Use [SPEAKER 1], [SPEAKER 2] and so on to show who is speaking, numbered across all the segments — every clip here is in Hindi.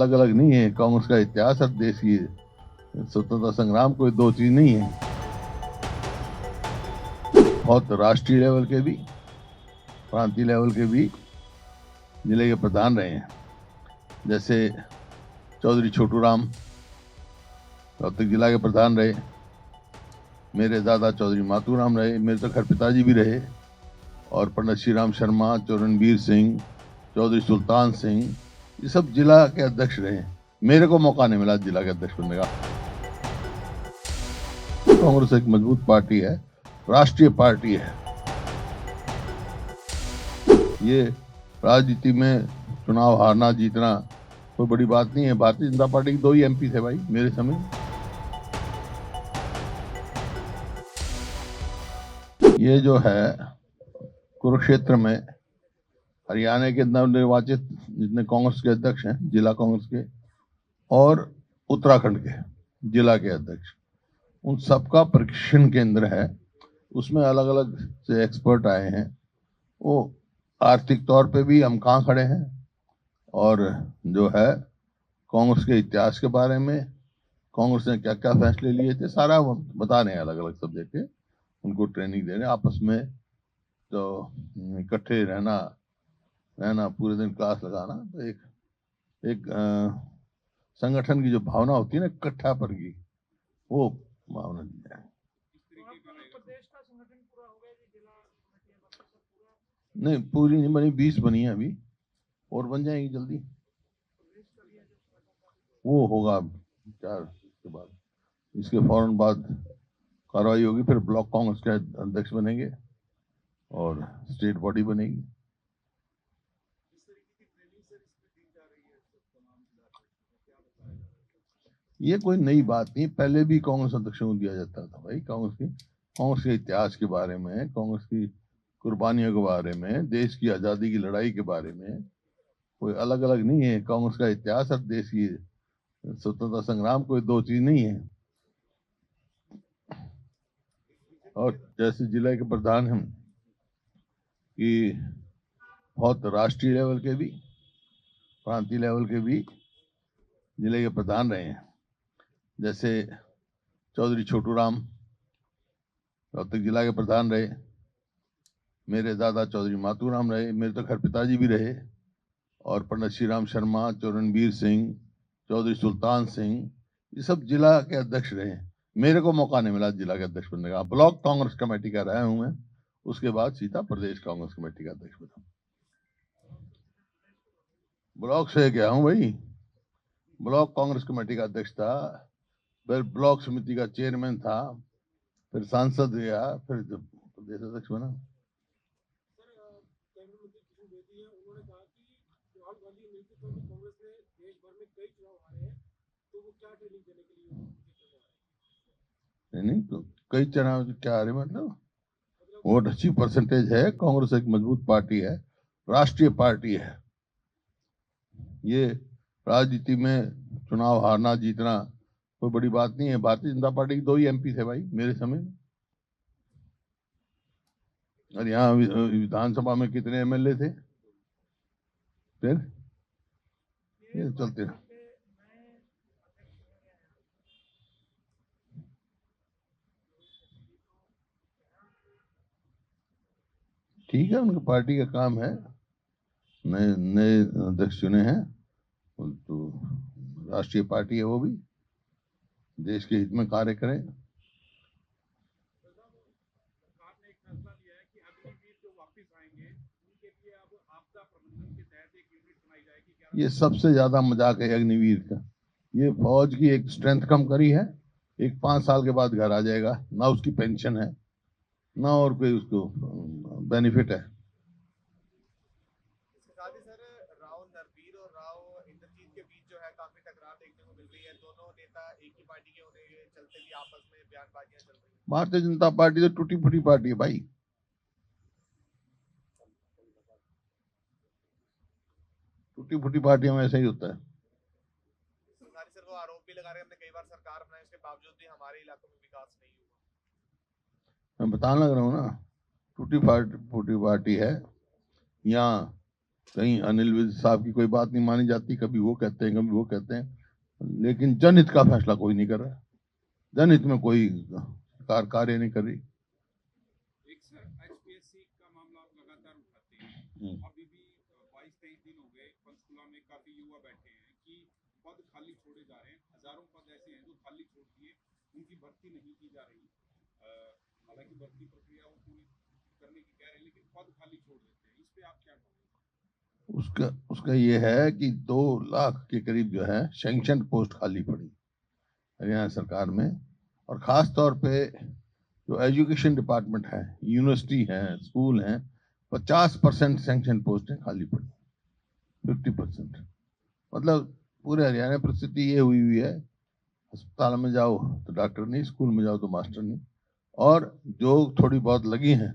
[SPEAKER 1] अलग अलग नहीं है। कांग्रेस का इतिहास और देश की स्वतंत्रता संग्राम कोई दो चीज नहीं है। बहुत राष्ट्रीय लेवल के भी, प्रांतीय लेवल के भी जिले के प्रधान रहे हैं। जैसे चौधरी छोटू राम रोहतक जिला के प्रधान रहे, मेरे दादा चौधरी मातू राम रहे, मेरे तो घर पिताजी भी रहे, और पंडित श्री राम शर्मा, चरणबीर सिंह, चौधरी सुल्तान सिंह, ये सब जिला के अध्यक्ष रहे। मेरे को मौका नहीं मिला जिला के अध्यक्ष बनने का। कांग्रेस एक मजबूत पार्टी है, राष्ट्रीय पार्टी है। ये राजनीति में चुनाव हारना जीतना कोई बड़ी बात नहीं है। भारतीय जनता पार्टी के 2 ही एमपी थे भाई मेरे समय। ये जो है कुरुक्षेत्र में हरियाणा के नवनिर्वाचित जितने कांग्रेस के अध्यक्ष हैं, जिला कांग्रेस के, और उत्तराखंड के जिला के अध्यक्ष, उन सबका प्रशिक्षण केंद्र है। उसमें अलग अलग से एक्सपर्ट आए हैं। वो आर्थिक तौर पे भी हम कहाँ खड़े हैं, और जो है कांग्रेस के इतिहास के बारे में, कांग्रेस ने क्या क्या फैसले लिए थे, सारा बता रहे हैं। अलग अलग सब्जेक्ट के उनको ट्रेनिंग दे रहे हैं। आपस में तो इकट्ठे रहना पूरे दिन क्लास लगाना, तो एक संगठन की जो भावना होती है ना, इकट्ठा पर की, वो भावना दी जाए। नहीं, पूरी नहीं बनी, 20 बनी है अभी, और बन जाएंगी जल्दी। वो होगा 4 के बाद, इसके फौरन बाद कार्रवाई होगी। फिर ब्लॉक कांग्रेस के अध्यक्ष बनेंगे और स्टेट बॉडी बनेगी। ये कोई नई बात नहीं, पहले भी कांग्रेस अध्यक्षों को दिया जाता था भाई। कांग्रेस के इतिहास के बारे में, कांग्रेस की कुर्बानियों के बारे में, देश की आजादी की लड़ाई के बारे में कोई अलग अलग नहीं है। कांग्रेस का इतिहास और देश की स्वतंत्रता संग्राम कोई दो चीज नहीं है। और जैसे जिला के प्रधान हम कि बहुत राष्ट्रीय लेवल के भी, प्रांतीय लेवल के भी जिले के प्रधान रहे हैं। जैसे चौधरी छोटू राम रोहतक जिला के प्रधान रहे, मेरे दादा चौधरी मातू राम रहे, मेरे तो घर पिताजी भी रहे, और पंडित श्री राम शर्मा, चरणबीर सिंह, चौधरी सुल्तान सिंह, ये सब जिला के अध्यक्ष रहे। मेरे को मौका नहीं मिला जिला के अध्यक्ष बनने का। ब्लॉक कांग्रेस कमेटी का रहा हूं मैं, उसके बाद सीधा प्रदेश कांग्रेस कमेटी का अध्यक्ष बना। ब्लॉक से गया हूं भाई, ब्लॉक कांग्रेस कमेटी का अध्यक्ष था, फिर ब्लॉक समिति का चेयरमैन था, फिर सांसद गया, फिर प्रदेश अध्यक्ष बना। नहीं तो कई चुनाव क्या आ रहे, मतलब वोट अच्छी परसेंटेज है। कांग्रेस एक मजबूत पार्टी है, राष्ट्रीय पार्टी है। ये राजनीति में चुनाव हारना जीतना कोई बड़ी बात नहीं है। भारतीय जनता पार्टी के 2 ही एमपी थे भाई मेरे समय। और यहाँ विधानसभा में कितने एमएलए थे? फिर ये चलते रहे। ठीक है, उनकी पार्टी का काम है, नए नए अध्यक्ष चुने हैं, तो राष्ट्रीय पार्टी है, वो भी देश के हित में कार्य करें। ये सबसे ज्यादा मजाक है अग्निवीर का। ये फौज की एक स्ट्रेंथ कम करी है, एक 5 साल के बाद घर आ जाएगा, ना उसकी पेंशन है, ना और कोई उसको बेनिफिट है। भारतीय जनता पार्टी तो टूटी फूटी पार्टी है भाई। टूटी फूटी पार्टियों में ऐसा ही होता है। सर वो आरोप भी लगा रहे हैं, हमने कई बार सरकार बनाई, उसके बावजूद भी हमारे इलाकों में विकास नहीं हुआ। मैं बताने लग रहा हूँ ना, टूटी फूटी पार्टी है। यहाँ कहीं अनिल विज साहब की कोई बात नहीं मानी जाती, कभी वो कहते हैं कभी वो कहते हैं, लेकिन जनहित का फैसला कोई नहीं कर रहा। जनहित में कोई सरकार कार्य नहीं कर रही।
[SPEAKER 2] एक सर एचपीएससी का मामला आप लगातार उठाते हैं, अभी भी 22-23 दिन हो गए, पंचकुला में काफी युवा बैठे हैं कि पद खाली छोड़े जा रहे हैं, हजारों पद ऐसे हैं जो खाली छोड़ दिए, उनकी भर्ती नहीं की जा रही। हालांकि भर्ती प्रक्रिया वो पूरी करने की कह रहे हैं, लेकिन पद खाली छोड़ देते हैं, इस पे आप क्या कहोगे?
[SPEAKER 1] उसका उसका ये है कि 2 लाख के करीब जो है सैंक्शन पोस्ट खाली पड़ी हरियाणा सरकार में, और खास तौर पे जो एजुकेशन डिपार्टमेंट है, यूनिवर्सिटी है, स्कूल हैं, 50% सैंक्शन पोस्ट खाली पड़ी, 50%। मतलब पूरे हरियाणा में परिस्थिति ये हुई है, अस्पताल में जाओ तो डॉक्टर नहीं, स्कूल में जाओ तो मास्टर नहीं। और जो थोड़ी बहुत लगी हैं,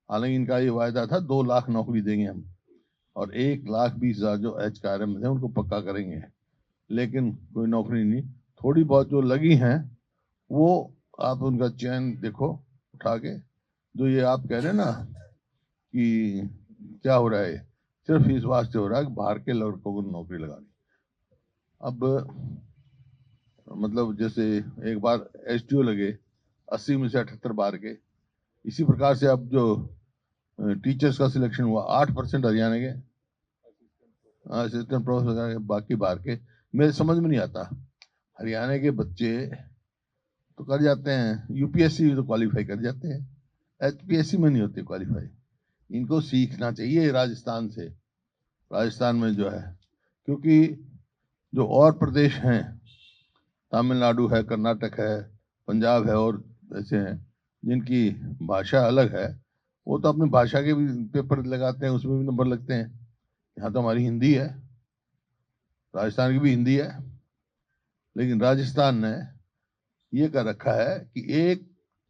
[SPEAKER 1] हालांकि इनका ये वायदा था 2 लाख नौकरी देंगे हम, और 1,20,000 जो HKRM थे उनको पक्का करेंगे, लेकिन कोई नौकरी नहीं। थोड़ी बहुत जो लगी हैं वो आप उनका चयन देखो उठा के। जो ये आप कह रहे हैं ना कि क्या हो रहा है, सिर्फ इस वास्ते हो रहा है कि बाहर के लड़कों को नौकरी लगानी। अब मतलब जैसे एक बार SDO लगे 80 में से 78 बार के, इसी प्रकार से अब जो टीचर्स का सिलेक्शन हुआ 8% हरियाणा के असिस्टेंट प्रोफेसर, बाकी बाहर के। मेरे समझ में नहीं आता, हरियाणा के बच्चे तो कर जाते हैं, यूपीएससी तो क्वालिफाई कर जाते हैं, HPSC में नहीं होते क्वालिफाई। इनको सीखना चाहिए राजस्थान से, राजस्थान में जो है, क्योंकि जो और प्रदेश हैं, तमिलनाडु है, कर्नाटक है, पंजाब है, और ऐसे हैं जिनकी भाषा अलग है, वो तो अपनी भाषा के भी पेपर लगाते हैं, उसमें भी नंबर लगते हैं। यहाँ तो हमारी हिंदी है, राजस्थान की भी हिंदी है, लेकिन राजस्थान ने ये कर रखा है कि एक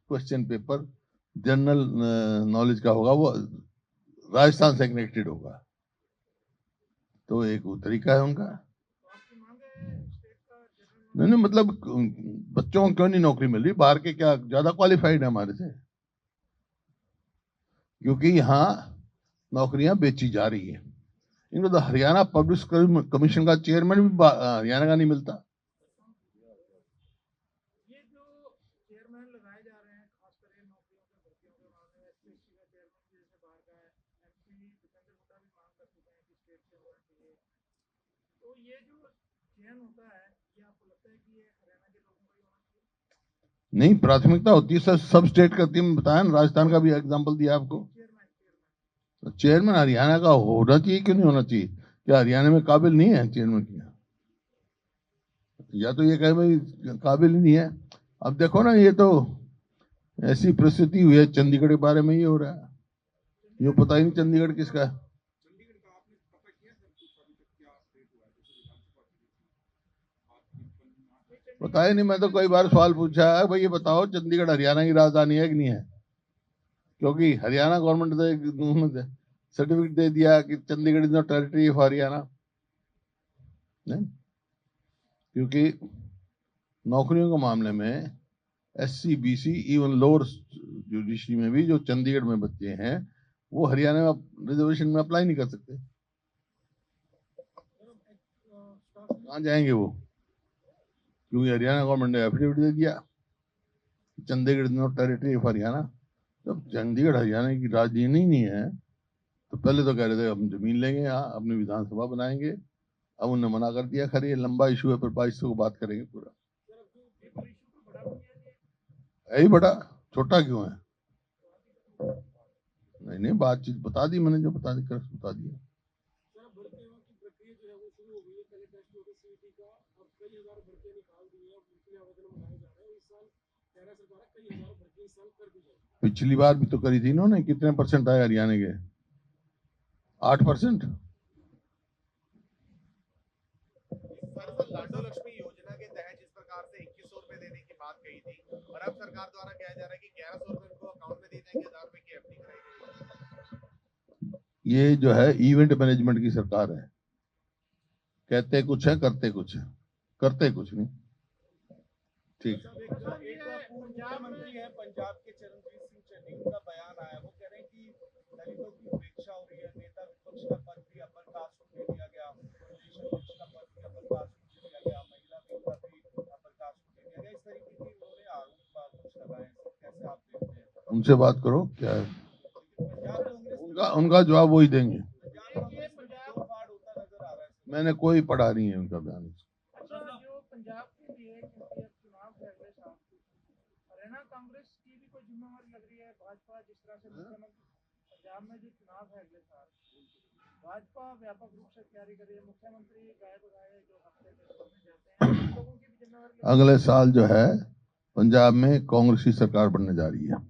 [SPEAKER 1] क्वेश्चन पेपर जनरल नॉलेज का होगा, वो राजस्थान से कनेक्टेड होगा। तो एक वो तरीका है उनका। नहीं नहीं, मतलब बच्चों को क्यों नहीं नौकरी मिल रही, बाहर के क्या ज्यादा क्वालिफाइड है हमारे से? क्योंकि यहाँ नौकरियां बेची जा रही है। इनको तो हरियाणा पब्लिक कमीशन का चेयरमैन भी हरियाणा का नहीं मिलता।
[SPEAKER 2] ये जो चेयरमैन लगाए जा रहे हैं, खासकर ये नौकरियों के भर्तियों के मामले में, एसपीएससी का चेयरमैन भी जैसे बाहर का है, एमपी भूपेंद्र हुड्डा भी मांग कर चुके हैं कि स्टेट से होना चाहिए। तो ये जो चयन होता है, ये आपको लगता है कि ये हरियाणा के लोगों का ही होना चाहिए?
[SPEAKER 1] नहीं, प्राथमिकता होती है सर, सब स्टेट करती है। बताया ना, राजस्थान का भी एग्जाम्पल दिया आपको। चेयरमैन हरियाणा का होना चाहिए, क्यों नहीं होना चाहिए? क्या हरियाणा में काबिल नहीं है चेयरमैन की? या तो ये कहे भाई काबिल ही नहीं है। अब देखो ना, ये तो ऐसी परिस्थिति हुई है, चंडीगढ़ के बारे में ये हो रहा है, ये पता ही नहीं चंडीगढ़ किसका है।
[SPEAKER 2] चंडीगढ़ का आपने पता किया सर कुछ अभी तक क्या अपडेट हुआ है? जैसे विधानसभा की
[SPEAKER 1] पता ही नहीं, मैं तो कई बार सवाल पूछा है, भाई ये बताओ चंडीगढ़ हरियाणा की राजधानी है कि नहीं है? क्योंकि हरियाणा गवर्नमेंट ने एक सर्टिफिकेट दे दिया कि Chandigarh is not territory of Haryana. नहीं, क्योंकि नौकरियों के मामले में SC BC even lower judiciary में भी जो चंडीगढ़ में बच्चे हैं, वो हरियाणा में रिजर्वेशन में अप्लाई नहीं कर सकते। कहाँ जाएंगे वो? क्योंकि हरियाणा गवर्नमेंट ने एफिडेविट दे दिया Chandigarh is not territory of Haryana. जब चंडीगढ़ हरियाणा की राजधानी नहीं है, तो पहले तो कह रहे थे हम जमीन लेंगे, यहाँ अपनी विधानसभा बनाएंगे। अब उन्होंने मना कर दिया। खैर ये लंबा इशू है, पर 2200 को बात करेंगे पूरा। यही बड़ा, छोटा क्यों है? नहीं नहीं, बातचीत बता दी मैंने, जो बता दी कर बता दिया। पिछली बार भी तो करी थी इन्होंने, कितने % आए हरियाणा के? 8%।
[SPEAKER 3] लाडो लक्ष्मी योजना के तहत जिस प्रकार से 2100 रुपए देने की बात कही थी, और अब सरकार द्वारा कहा जा रहा है कि 1100 रुपए उनको अकाउंट में दे देंगे, 1000 रुपए की एफडी कराई।
[SPEAKER 1] ये जो है इवेंट मैनेजमेंट की सरकार है, कहते कुछ है करते कुछ है, करते कुछ नहीं। ठीक।
[SPEAKER 3] एक पूर्व मुख्यमंत्री है पंजाब के चरणजीत सिंह चन्नी, उनका बयान आया, वो कह रहे हैं कि दलितों की उपेक्षा हो रही है, नेता विपक्ष का पद भी अपन का
[SPEAKER 1] उनसे बात करो क्या है उनका जवाब वही देंगे। मैंने कोई पढ़ा नहीं है उनका बयान।
[SPEAKER 4] अच्छा, जो पंजाब के लिए चुनाव है अगले साल, हरियाणा कांग्रेस की भी कोई जिम्मेवारी लग रही है? भाजपा जिस तरह से मुख्यमंत्री पंजाब में जो चुनाव है अगले साल, भाजपा व्यापक रूप से तैयारी कर रही है, मुख्यमंत्री गाय बगाए जो हफ्ते में जाते हैं, लोगों की भी जिम्मेवारी
[SPEAKER 1] अगले साल जो है पंजाब में कांग्रेस की सरकार बनने जा रही है।